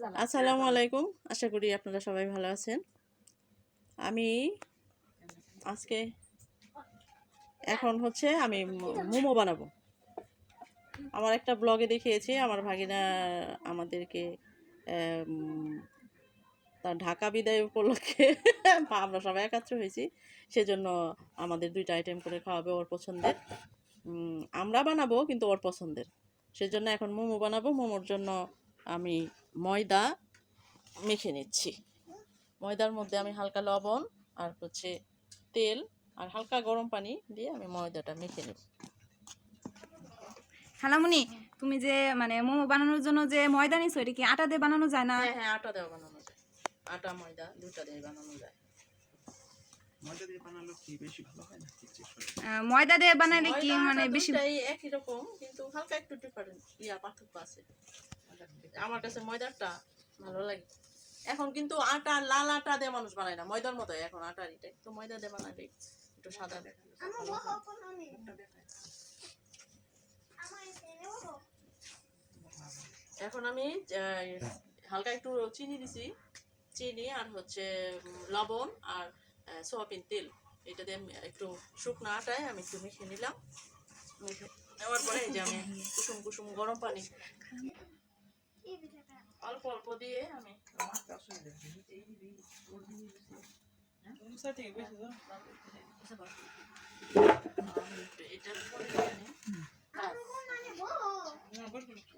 আসসালামু আলাইকুম, আশা করি আপনারা সবাই ভালো আছেন। আমি আজকে এখন হচ্ছে আমি মোমো বানাবো। আমার একটা ব্লগে দেখিয়েছি আমার ভাগিনা আমাদেরকে তার ঢাকা বিদায় উপলক্ষে আমরা সবাই একাত্র হয়েছি, সেজন্য আমাদের 2টা আইটেম করে খাওয়াবে ওর পছন্দের। আমরা বানাবো কিন্তু ওর পছন্দের, সেজন্য এখন মোমো বানাবো। মোমোর জন্য আমি ময়দা মেখে নিচ্ছি। ময়দার মধ্যে আমি হালকা লবণ আর হচ্ছে তেল আর হালকা গরম পানি দিয়ে আমি ময়দাটা মেখে নেব। খালামুনি, তুমি যে মানে মোমো বানানোর জন্য যে ময়দা নিছো, এটা কি আটা দিয়ে বানানো যায় না? হ্যাঁ, আটা দিয়ে বানানো যায়। আটা ময়দা 2টা দিয়ে বানানো যায়। ময়দা দিয়ে বানালে কি বেশি ভালো হয় না? ময়দা দিয়ে বানালে কি মানে বেশি একই রকম, কিন্তু হালকা একটু ডিফারেন্ট পার্থক্য আছে। আমার কাছে ময়দাটা ভালো লাগে। এখন কিন্তু আটা লাল আটা দিয়ে মানুষ বানায় না, ময়দার মতো। এখন আটার এটা তো ময়দা দিয়ে বানালে একটু সাদা দেখা। এখন আমি হালকা একটু চিনি দিছি, চিনি আর হচ্ছে লবণ আর সয়াবিন তেল, এটা দিয়ে একটু শুকনো আটায় আমি একটু মেখে নিলাম। নেওয়ার পরে এই যে আমি কুসুম কুসুম গরম পানি অল্প অল্প দিয়ে আমি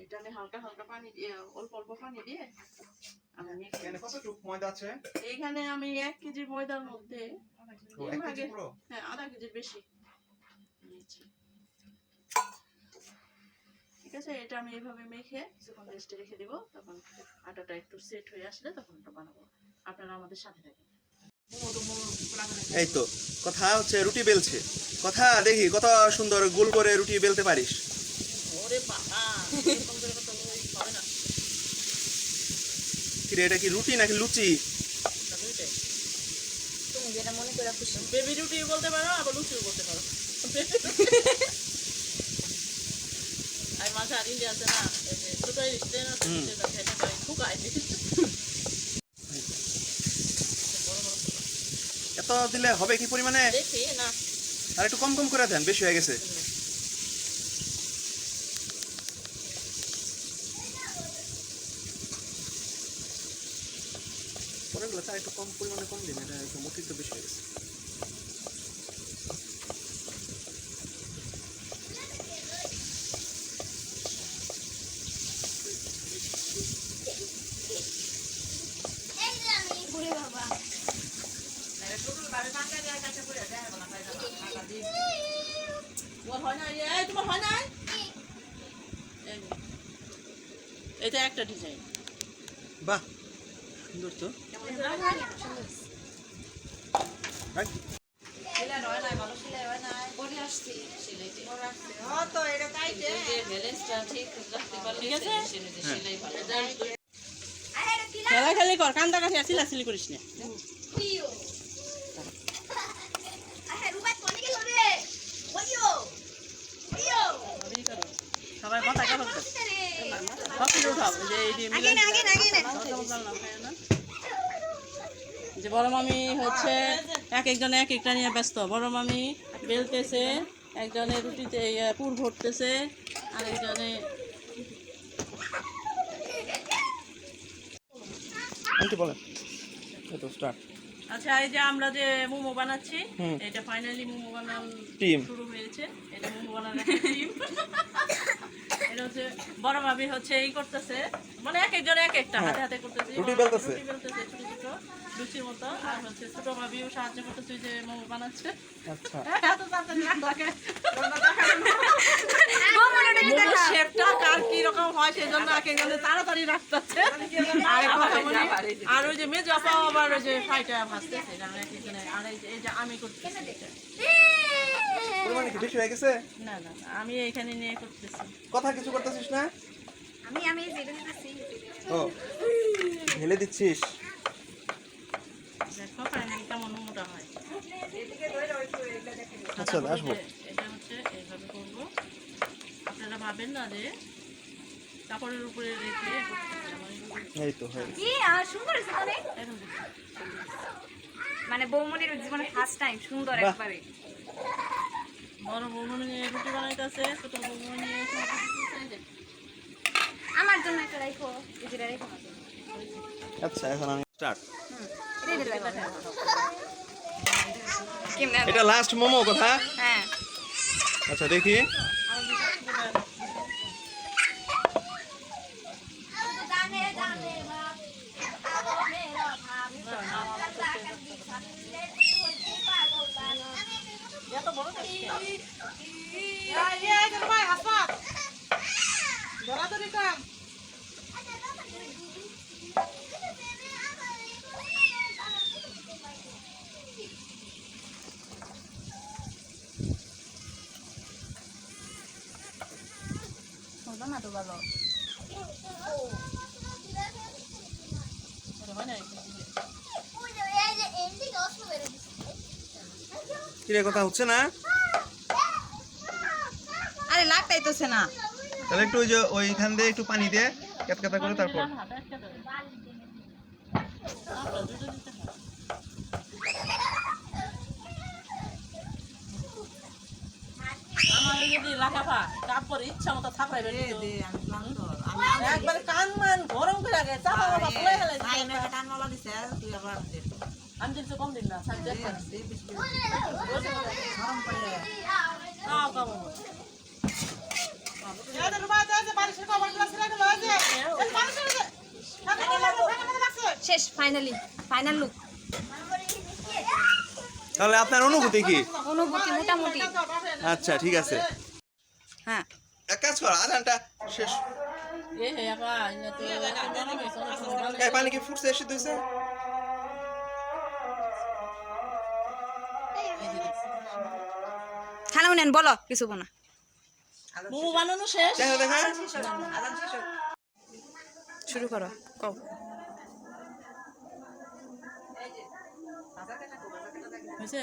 এটা আমি হালকা হালকা পানি দিয়ে অল্প অল্প পানি দিয়ে এইখানে আমি 1 কেজি ময়দার মধ্যে হ্যাঁ আধা কেজির বেশি নিয়েছি। ঠিক আছে, এটা আমি এইভাবে মেখে যখন রেস্টে রেখে দিব, তখন আটাটা একটু সেট হয়ে আসলে তখন এটা বানাবো। আপনারা আমাদের সাথে থাকেন। এই তো কথা হচ্ছে রুটি বেলছে, কথা দেখি কত সুন্দর গোল করে রুটি বেলতে পারিস। ওরে বাবা, এরকম করে কত হবে না। কি রে, এটা কি রুটি নাকি লুচি? তুমি যেটা মনে করে খুশি। বেবি রুটি বলতে পারো, আবার লুচিও বলতে পারো। আর মাঝে আর ইন্ডিয়া আছে না, ছোট এত দিলে হবে কি পরিমাণে? দেখি না, আর একটু কম কম করে দেন, বেশি হয়ে গেছে। পরেরগুলো তার একটু কম পরিমাণে কম দিন, এটা একটু অতিরিক্ত বেশি হয়ে গেছে। এটা একটা ডিজাইন। বাহ, সুন্দর তো। খেলাখালি কর, কান্দা কাছে চিলাচিলি করিস না। সবাই কথা যে বড় মামি হচ্ছে এক একজনে এক একটা নিয়ে ব্যস্ত। বড় মামি বেলতেছে, একজনে রুটিতে পুর ভরতেছে, আরেকজনে আচ্ছা। এই যে আমরা যে মোমো বানাচ্ছি, এটা ফাইনালি মোমো বানানো শুরু হয়েছে। এটা মোমো বানানোর টিম। এটা হচ্ছে বড় ভাবি হচ্ছে এই করতেছে, মানে এক একজন এক একটা হাতে হাতে করতেছে, রুটি বেলতেছে ছোট ছোট লুচির মতো। আর হচ্ছে ছোট ভাবিও সাহায্য করতেছে, যে মোমো বানাচ্ছে। আচ্ছা, এত তাড়াতাড়ি লাগে শেপটা কার কি রকম হয়, সেই জন্য এক একজনে তাড়াতাড়ি রাখতেছে। আর ওই যে মেজো আপা আবার ওই যে ফ্রাইটা ভাজতেছে, এক একজনে। আর এই যে আমি করতেছি পরিমাণে কি বেশি হয়ে গেছে? না না, আমি এখানে নিয়ে করতেছি। কথা কিছু করতেছিস না? আমি যেটা দিতেছি ও ঢেলে দিচ্ছিস। দেখো ফাইনালি কেমন মোটা হয়। আচ্ছা, আসবো। এটা হচ্ছে এইভাবে করবো। আপনারা ভাবেন না যে কাপড়ের উপরে রেখে এই তো হয়ে গেছে। কি আর সুন্দর হয়েছে তো রে। মানে বৌমনির জীবনে ফার্স্ট টাইম সুন্দর বাহ। একবারে। বড় বৌমনি রুটি বানাইতেছে, ছোট বৌমনি আমার জন্য একটা রাখো, এই যে রাখো আমার জন্য। আচ্ছা এখন আমি স্টার্ট। এই যে রাখো। কেমনে? এটা লাস্ট মোমো কথা। হ্যাঁ। আচ্ছা দেখি। হলো না তো ভালো। কিরে কথা হচ্ছে না? আরে লাগতাইতেছে না। তাহলে একটু ওই যে ওইখান দিয়ে একটু পানি দিয়ে কেতকেতা করে তারপর। আমার যদি লাগাবা তারপর ইচ্ছা মতো থাকবে একবারে কান মান গরম করে আগে চাপা বাবা ফুলে গেলে আমি দিচ্ছি কম দিন না শেষ ফাইনালি ফাইনাল লুক। তাহলে আপনার অনুভূতি কি? অনুভূতি মোটামুটি। আচ্ছা ঠিক আছে। হ্যাঁ এক কাজ কর, আধানটা শেষ। এই পানি কি ফুটছে এসে দিয়েছে? খানা নেন বলো কিছু না। মোমো বানানো শেষ। দেখা দেখা। শুরু করো কও। হয়েছে?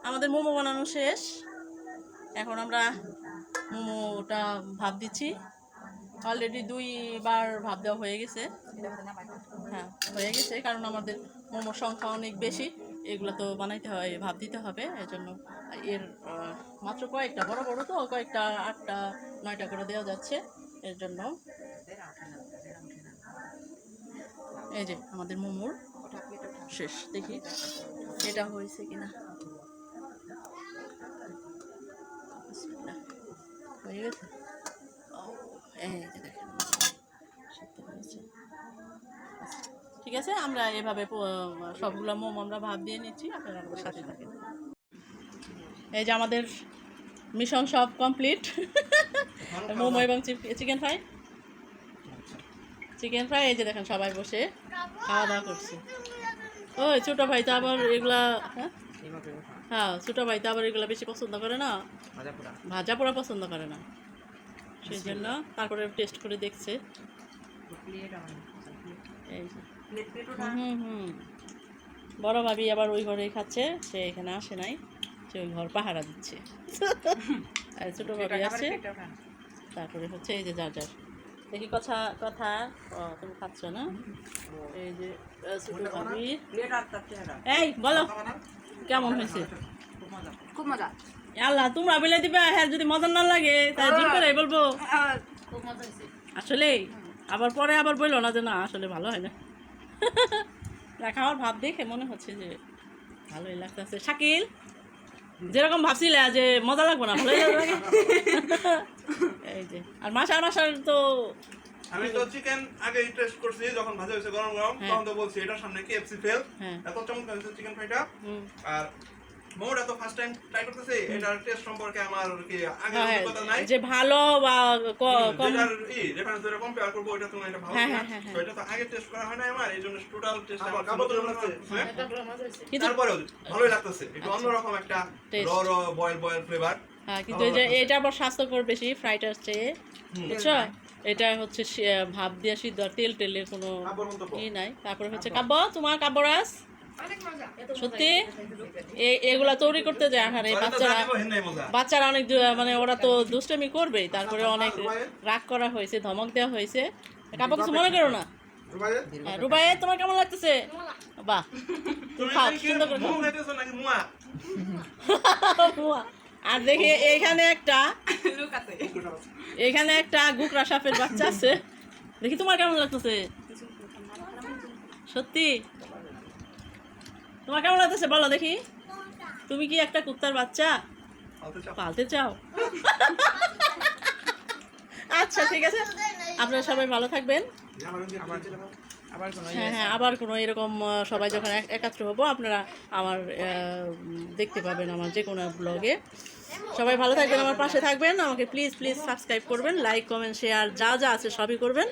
আমাদের মোমো বানানো শেষ। এখন আমরা মোমোটা ভাপ দিচ্ছি। অলরেডি 2বার ভাপ দেওয়া হয়ে গেছে। হ্যাঁ হয়ে গেছে, কারণ আমাদের মোমোর সংখ্যা অনেক বেশি, এগুলো তো বানাইতে হয়, ভাপ দিতে হবে। এই জন্য এর মাত্র কয়েকটা বড় বড় তো কয়েকটা 8টা 9টা করে দেওয়া যাচ্ছে। এর জন্য এই যে আমাদের মোমোর শেষ। দেখি এটা হয়েছে কিনা। হয়ে গেছে। এই যে দেখেন ঠিক আছে। আমরা এভাবে সবগুলো মোমো আমরা ভাব দিয়ে নিচ্ছি, আপনারা আমাদের সাথে থাকেন। এই যে আমাদের মিশন সব কমপ্লিট। মোমো এবং চিকেন ফ্রাই এই যে দেখেন সবাই বসে খাওয়া দাওয়া করছে। ওই ছোটো ভাই তো আবার এগুলা হ্যাঁ ছোটো ভাই তো আবার এগুলা বেশি পছন্দ করে না, ভাজা পোড়া পছন্দ করে না, সেই জন্য তারপরে টেস্ট করে দেখছে। এই যে বড় ভাবি আবার ওই ঘরেই খাচ্ছে, সে এখানে আসে নাই, সে ওই ঘর পাহারা দিচ্ছে। আর ছোটো ভাবি আছে, তারপরে হচ্ছে এই যে যার যার দেখি কথা কথা তুমি খাচ্ছ না। এই যে ছোটো ভাবি, এই বলো কেমন হয়েছে? খুব মজা। আল্লাহ তোমরা বলে দিবে, হ্যাঁ যদি মজা না লাগে তাই জোর করে বলবো। খুব মজা হয়েছে আসলে আবার পরে আবার বললো না যে না আসলে ভালো হয় না। খাওয়ার ভাব দেখে মনে হচ্ছে যে ভালোই লাগতেছে। শাকিল যেরকম ভাবছিলে যে মজা লাগবে না, ভালোই লাগে। এই যে আর মাসার তো আমি তো চিকেন আগে টেস্ট করছি যখন ভাজা হয়েছে গরম গরম, তখন তো বলছি এটার সামনে KFC ফেল। এত চমৎকার হয়েছে চিকেন ফ্রাইটা। আর মোমোটা তো ফার্স্ট টাইম ট্রাই করতেছি, এটার টেস্ট সম্পর্কে আমার কি আগে অভিজ্ঞতা নাই যে ভালো বা কম যেটার রেফারেন্স ধরে কম্পেয়ার করব, এটা তো এটা ভালো না, তো এটা তো আগে টেস্ট করা হয় না আমার, এইজন্য টোটাল টেস্ট আমার নতুন লাগছে। কিন্তু তারপরেও ভালোই লাগতেছে, একটু অন্যরকম একটা র বয়েল ফ্লেভার। হ্যাঁ কিন্তু এই যে এটা আবার স্বাস্থ্যকর বেশি ফ্রাইটার চেয়ে, বুঝছো? এটা হচ্ছে ভাব দিয়ে সিদ্ধ, তেল টেলের কোনো ই নাই। তারপরে হচ্ছে কাব্য, তোমার কাব্যরাজ সত্যি এগুলা তৈরি করতে যায় আহারে বাচ্চারা অনেক মানে ওরা তো দুষ্টমি করবেই, তারপরে অনেক রাগ করা হয়েছে, ধমক দেওয়া হয়েছে, কাপড় কিছু মনে করো না। হ্যাঁ, রুবাইয়ে তোমার কেমন লাগতেছে? বাহ, তুমি খাও সুন্দর করে খাও। মুখ খাইতেছো নাকি মুয়া? মুয়া। আর দেখি এখানে একটা গুকরা সাপের বাচ্চা আছে, দেখি তোমার কেমন লাগতেছে? সত্যি তোমার কেমন লাগতেছে বলো দেখি, তুমি কি একটা কুত্তার বাচ্চা পালতে চাও? আচ্ছা ঠিক আছে, আপনারা সবাই ভালো থাকবেন। হ্যাঁ হ্যাঁ, আবার কোনো এরকম সবাই যখন একাত্র হবো আপনারা আমার দেখতে পাবেন আমার যে কোনো ব্লগে। সবাই ভালো থাকবেন, আমার পাশে থাকবেন, আমাকে প্লিজ প্লিজ সাবস্ক্রাইব করবেন, লাইক কমেন্ট শেয়ার যা যা আছে সবই করবেন।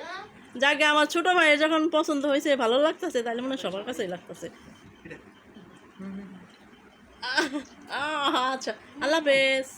যাকে আমার ছোটো ভাইয়ের যখন পছন্দ হয়েছে ভালো লাগতেছে তাহলে মনে হয় সবার কাছেই লাগতেছে। আচ্ছা, আল্লাহ হাফেজ।